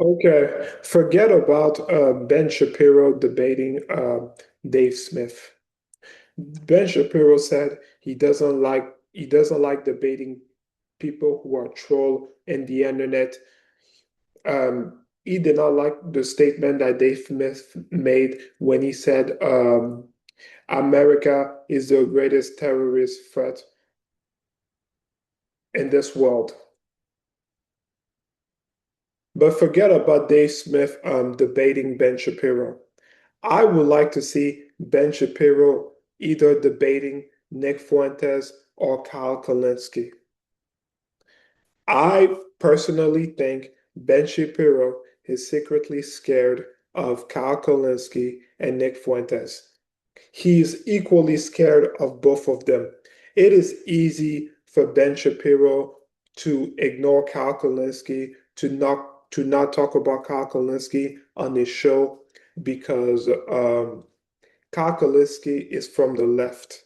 Okay, forget about Ben Shapiro debating Dave Smith. Ben Shapiro said he doesn't like debating people who are troll in the internet. He did not like the statement that Dave Smith made when he said America is the greatest terrorist threat in this world. But forget about Dave Smith debating Ben Shapiro. I would like to see Ben Shapiro either debating Nick Fuentes or Kyle Kulinsky. I personally think Ben Shapiro is secretly scared of Kyle Kulinsky and Nick Fuentes. He is equally scared of both of them. It is easy for Ben Shapiro to ignore Kyle Kulinsky, to not talk about Kyle Kulinsky on his show because Kyle Kulinsky is from the left.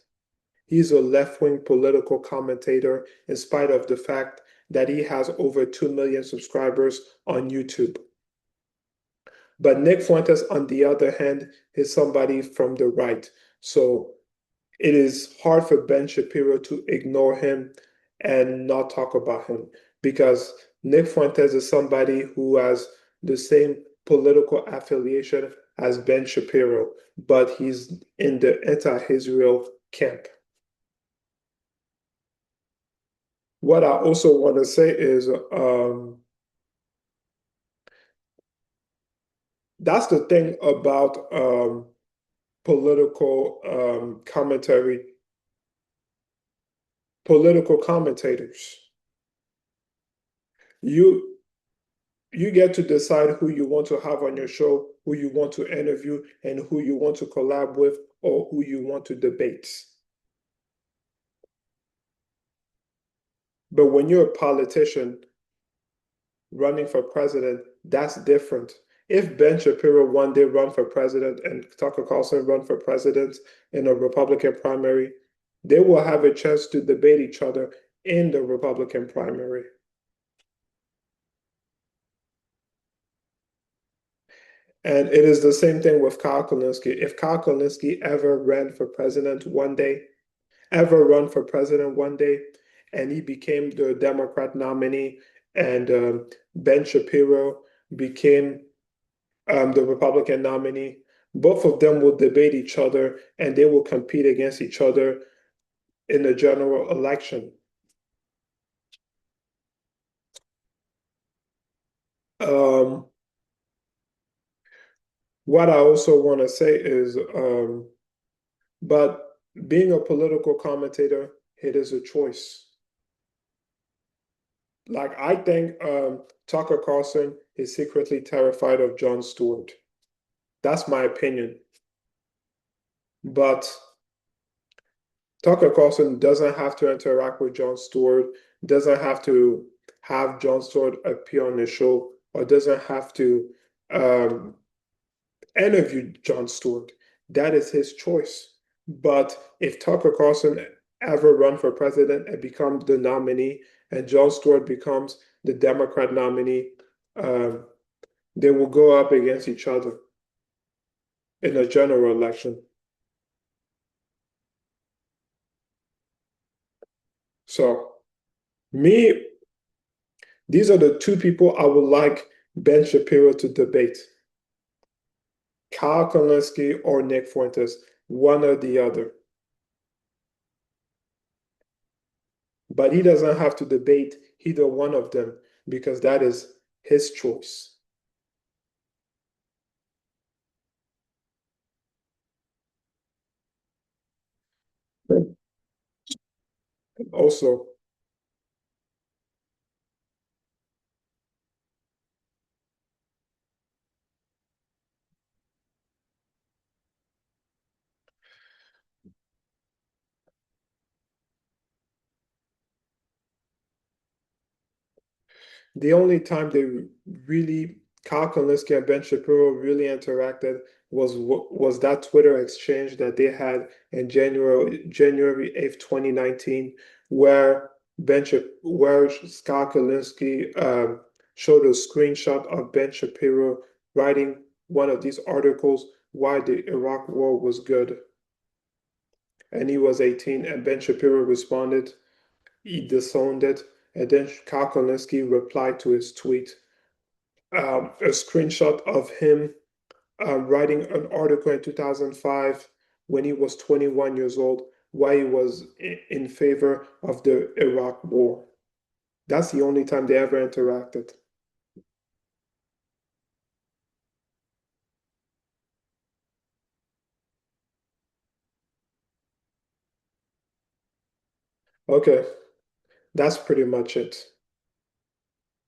He's a left-wing political commentator, in spite of the fact that he has over 2 million subscribers on YouTube. But Nick Fuentes, on the other hand, is somebody from the right. So it is hard for Ben Shapiro to ignore him and not talk about him because Nick Fuentes is somebody who has the same political affiliation as Ben Shapiro, but he's in the anti-Israel camp. What I also want to say is that's the thing about political political commentators. You you get to decide who you want to have on your show, who you want to interview, and who you want to collab with, or who you want to debate. But when you're a politician running for president, that's different. If Ben Shapiro one day run for president and Tucker Carlson run for president in a Republican primary, they will have a chance to debate each other in the Republican primary. And it is the same thing with Kyle Kulinsky. If Kyle Kulinsky ever ran for president one day, ever run for president one day, and he became the Democrat nominee, and Ben Shapiro became the Republican nominee, both of them will debate each other and they will compete against each other in the general election. Um, what I also want to say is, but being a political commentator, it is a choice. Like I think Tucker Carlson is secretly terrified of Jon Stewart. That's my opinion. But Tucker Carlson doesn't have to interact with Jon Stewart, doesn't have to have Jon Stewart appear on the show, or doesn't have to um, interview Jon Stewart. That is his choice. But if Tucker Carlson ever run for president and becomes the nominee, and Jon Stewart becomes the Democrat nominee, um, they will go up against each other in a general election. So, me, these are the two people I would like Ben Shapiro to debate. Kyle Kulinsky or Nick Fuentes, one or the other. But he doesn't have to debate either one of them because that is his choice. Also, the only time they really Kyle Kulinsky and Ben Shapiro really interacted was that Twitter exchange that they had in January 8th, 2019, where where Kyle Kulinsky showed a screenshot of Ben Shapiro writing one of these articles why the Iraq War was good. And he was 18, and Ben Shapiro responded, he disowned it, and then Kyle Kulinsky replied to his tweet. A screenshot of him writing an article in 2005 when he was 21 years old, why he was in favor of the Iraq War. That's the only time they ever interacted. Okay, that's pretty much it.